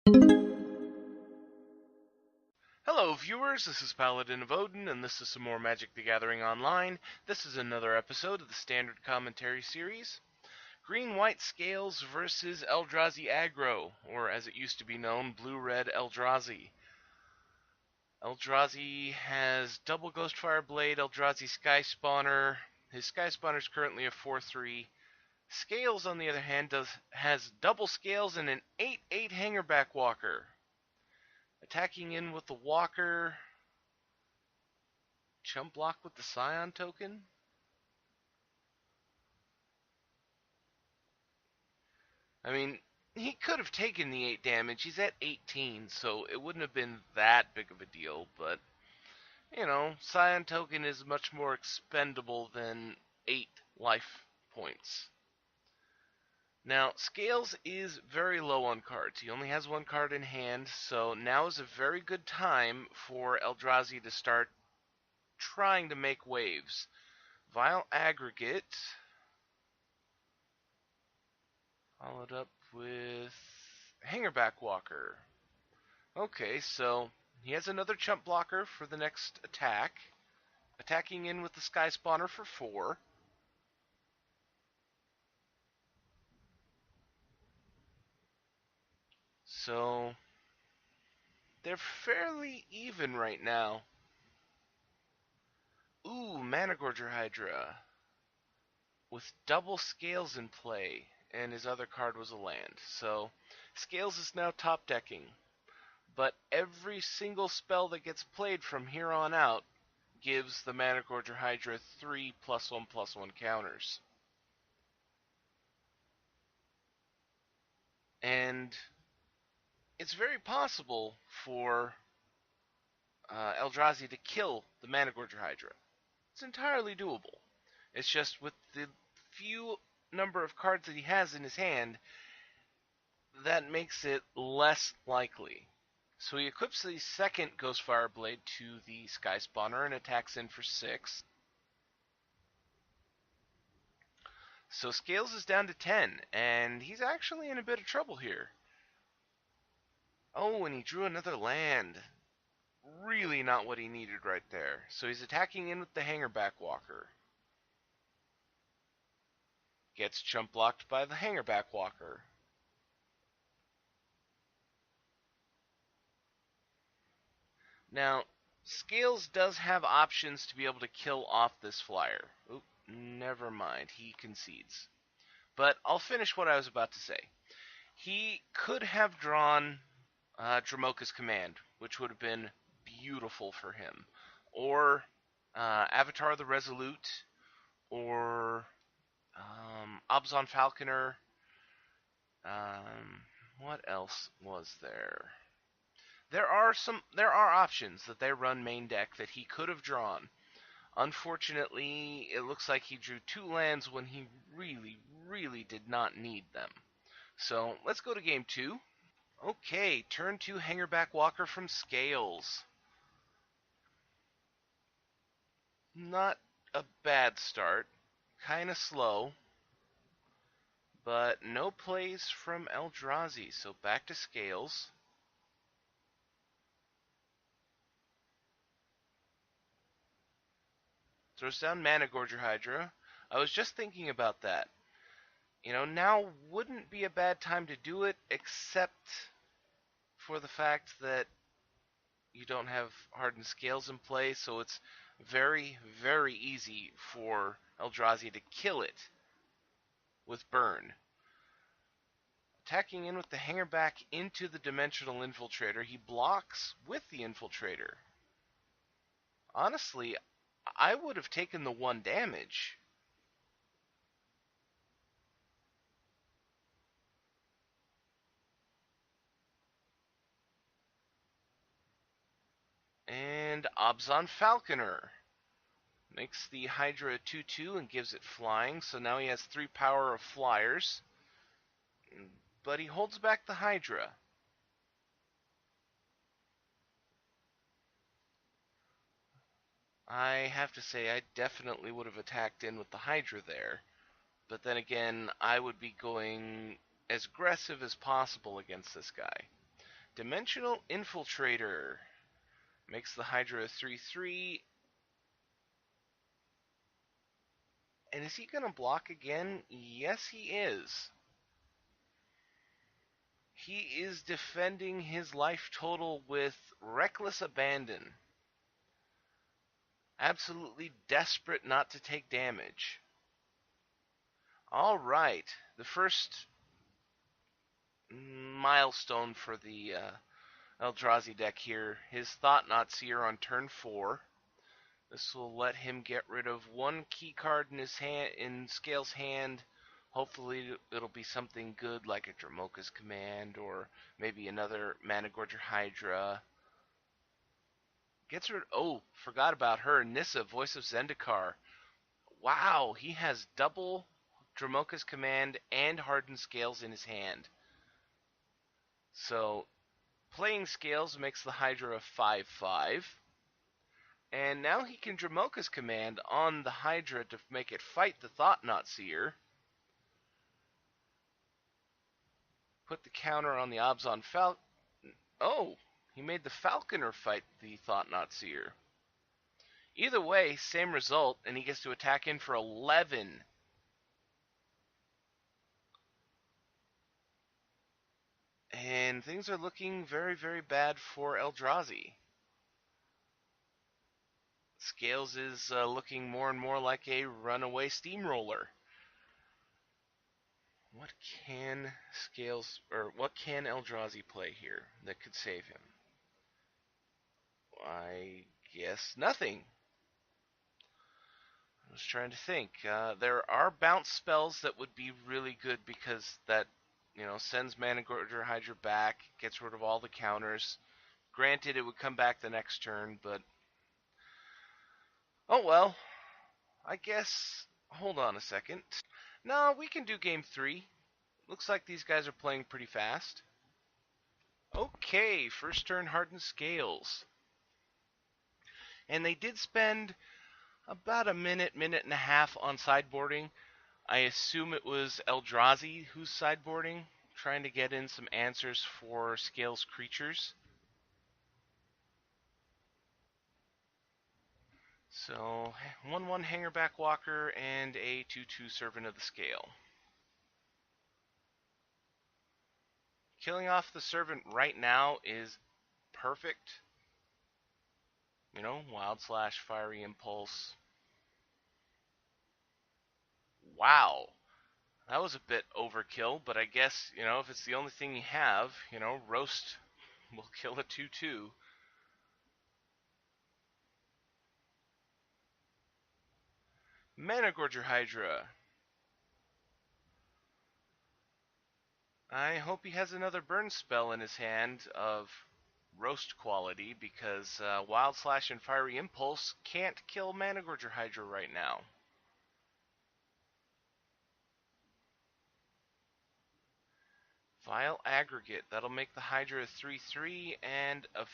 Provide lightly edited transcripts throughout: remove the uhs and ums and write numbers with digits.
Hello viewers, this is Paladin of Odin, and this is some more Magic the Gathering Online. This is another episode of the Standard Commentary Series. Green-White Scales versus Eldrazi Aggro, or as it used to be known, Blue-Red Eldrazi. Eldrazi has double Ghostfire Blade, Eldrazi Sky Spawner. His Sky Spawner is currently a 4/3. Scales, on the other hand, has double Scales and an 8/8 Hangerback Walker. Attacking in with the Walker, chump block with the Scion token? I mean, he could have taken the 8 damage. He's at 18, so it wouldn't have been that big of a deal, but, Scion token is much more expendable than 8 life points. Now, Scales is very low on cards. He only has one card in hand, so now is a very good time for Eldrazi to start trying to make waves. Vile Aggregate, followed up with Hangerback Walker. Okay, so he has another chump blocker for the next attack. Attacking in with the Sky Spawner for 4. So they're fairly even right now. Ooh, Managorger Hydra. With double Scales in play, and his other card was a land. So Scales is now top decking. But every single spell that gets played from here on out gives the Managorger Hydra 3 +1/+1 counters. And it's very possible for Eldrazi to kill the Managorger Hydra. It's entirely doable. It's just with the few number of cards that he has in his hand, that makes it less likely. So he equips the second Ghostfire Blade to the Sky Spawner and attacks in for 6. So Scales is down to 10, and he's actually in a bit of trouble here. Oh, and he drew another land. Really not what he needed right there. So he's attacking in with the Hangerback Walker. Gets chump blocked by the Hangerback Walker. Now, Scales does have options to be able to kill off this flyer. Oop, never mind. He concedes. But I'll finish what I was about to say. He could have drawn Dramoka's Command, which would have been beautiful for him. Or Avatar the Resolute, or Abzan Falconer. What else was there? There are options that they run main deck that he could have drawn. Unfortunately, it looks like he drew 2 lands when he really, really did not need them. So let's go to game 2. Okay, turn 2 Hangerback Walker from Scales. Not a bad start. Kinda slow. But no plays from Eldrazi, so back to Scales. Throws down Managorger Hydra. I was just thinking about that. Now wouldn't be a bad time to do it, except for the fact that you don't have hardened Scales in play, so it's very, very easy for Eldrazi to kill it with Burn. Attacking in with the Hangerback into the Dimensional Infiltrator, he blocks with the Infiltrator. Honestly, I would have taken the 1 damage. And Abzan Falconer makes the Hydra a 2/2 and gives it flying, so now he has 3 power of flyers. But he holds back the Hydra. I have to say, I definitely would have attacked in with the Hydra there. But then again, I would be going as aggressive as possible against this guy. Dimensional Infiltrator makes the Hydra a 3/3. And is he going to block again? Yes, he is. He is defending his life total with reckless abandon. Absolutely desperate not to take damage. All right, the first milestone for the Eldrazi deck here. His Thought-Knot Seer on turn 4. This will let him get rid of one key card in his hand, in Scale's hand. Hopefully it'll be something good like a Dramoka's Command or maybe another Managorger Hydra. Gets rid. Oh, forgot about her. Nissa, Voice of Zendikar. Wow, he has double Dramoka's Command and Hardened Scales in his hand. So playing Scales makes the Hydra a 5/5. And now he can Dramoka's Command on the Hydra to make it fight the Thought-Knot Seer. Put the counter on the Abzan Falcon. Oh, he made the Falconer fight the Thought-Knot Seer. Either way, same result, and he gets to attack in for 11. And things are looking very, very bad for Eldrazi. Scales is looking more and more like a runaway steamroller. What can Scales, or what can Eldrazi play here that could save him? I guess nothing. I was trying to think. There are bounce spells that would be really good because that, sends Managorger Hydra back, gets rid of all the counters. Granted, it would come back the next turn, but oh well. I guess. Hold on a second. No, we can do game 3. Looks like these guys are playing pretty fast. Okay, first turn Hardened Scales. And they did spend about a minute and a half on sideboarding. I assume it was Eldrazi who's sideboarding, trying to get in some answers for Scales creatures. So, 1/1 Hangerback Walker and a 2/2 Servant of the Scale. Killing off the Servant right now is perfect. Wild Slash, Fiery Impulse. Wow. That was a bit overkill, but I guess, if it's the only thing you have, Roast will kill a 2/2. Managorger Hydra. I hope he has another burn spell in his hand of roast quality, because Wild Slash and Fiery Impulse can't kill Managorger Hydra right now. Vile Aggregate. That'll make the Hydra a 3/3 and a...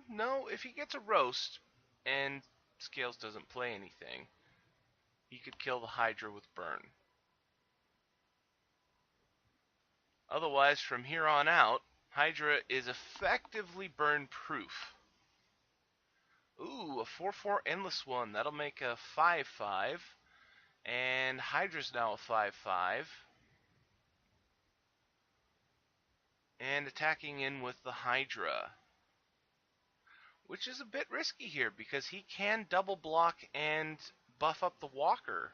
no, if he gets a roast and Scales doesn't play anything, he could kill the Hydra with burn. Otherwise, from here on out, Hydra is effectively burn-proof. Ooh, a 4/4 Endless One. That'll make a 5/5. And Hydra's now a 5/5. And attacking in with the Hydra. Which is a bit risky here, because he can double block and buff up the Walker.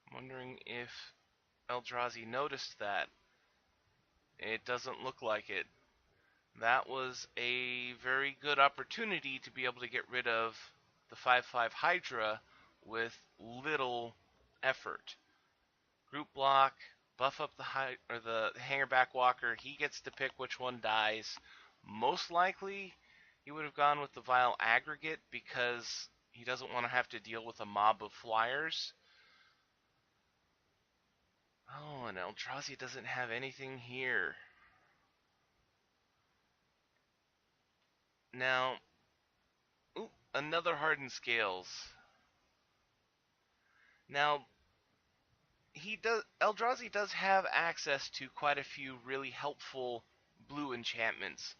I'm wondering if Eldrazi noticed that. It doesn't look like it. That was a very good opportunity to be able to get rid of the 5/5 Hydra with little effort. Group block, buff up the Hangerback Walker. He gets to pick which one dies. Most likely, he would have gone with the Vile Aggregate because he doesn't want to have to deal with a mob of flyers. Oh, and Eldrazi doesn't have anything here. Now, ooh, Another hardened scales. Now, Eldrazi does have access to quite a few really helpful blue enchantments.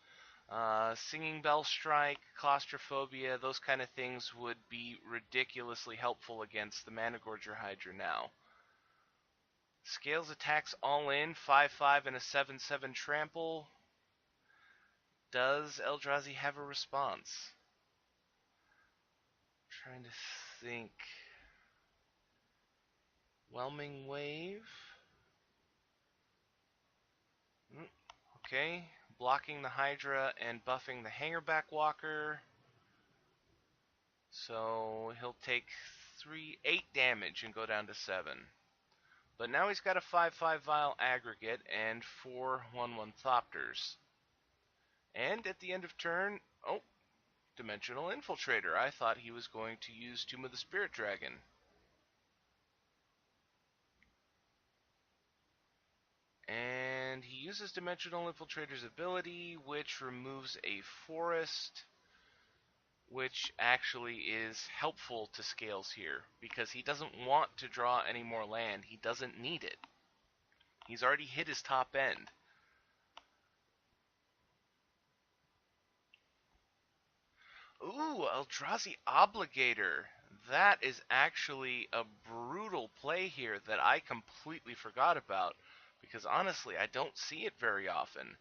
Singing Bell Strike, Claustrophobia, those kind of things would be ridiculously helpful against the Mana Gorger Hydra now. Scales attacks all in, 5/5 and a 7/7 trample. Does Eldrazi have a response? Trying to think. Whelming Wave. Okay. Blocking the Hydra and buffing the Hangerback Walker. So he'll take 8 damage and go down to 7. But now he's got a 5/5 Vile Aggregate and 4 1/1 Thopters. And at the end of turn, oh, Dimensional Infiltrator. I thought he was going to use Tomb of the Spirit Dragon. And he uses Dimensional Infiltrator's ability, which removes a forest, which actually is helpful to Scales here, because he doesn't want to draw any more land. He doesn't need it. He's already hit his top end. Ooh, Eldrazi Obligator. That is actually a brutal play here that I completely forgot about, because honestly, I don't see it very often.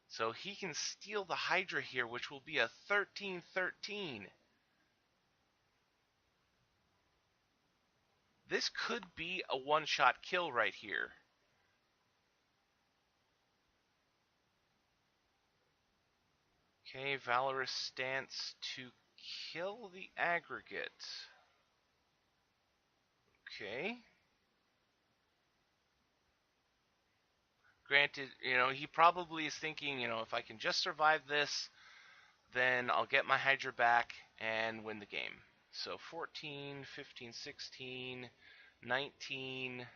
So he can steal the Hydra here, which will be a 13/13. This could be a one-shot kill right here. Okay, Valorous Stance to kill the aggregate. Okay. Granted, he probably is thinking, if I can just survive this, then I'll get my Hydra back and win the game. So 14, 15, 16, 19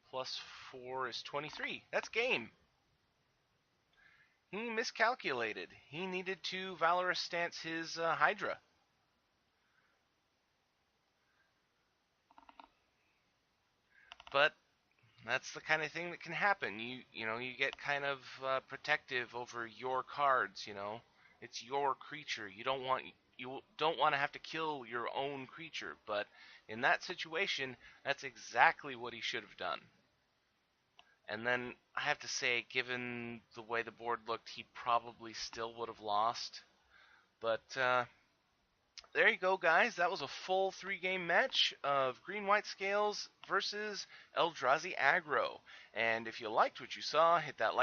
plus 4 is 23. That's game. He miscalculated. He needed to Valorous Stance his Hydra. But that's the kind of thing that can happen. You get kind of protective over your cards. It's your creature. You don't want to have to kill your own creature. But in that situation, that's exactly what he should have done. And then I have to say, given the way the board looked, he probably still would have lost. But there you go, guys. That was a full 3-game match of Green-White Scales versus Eldrazi Aggro. And if you liked what you saw, hit that like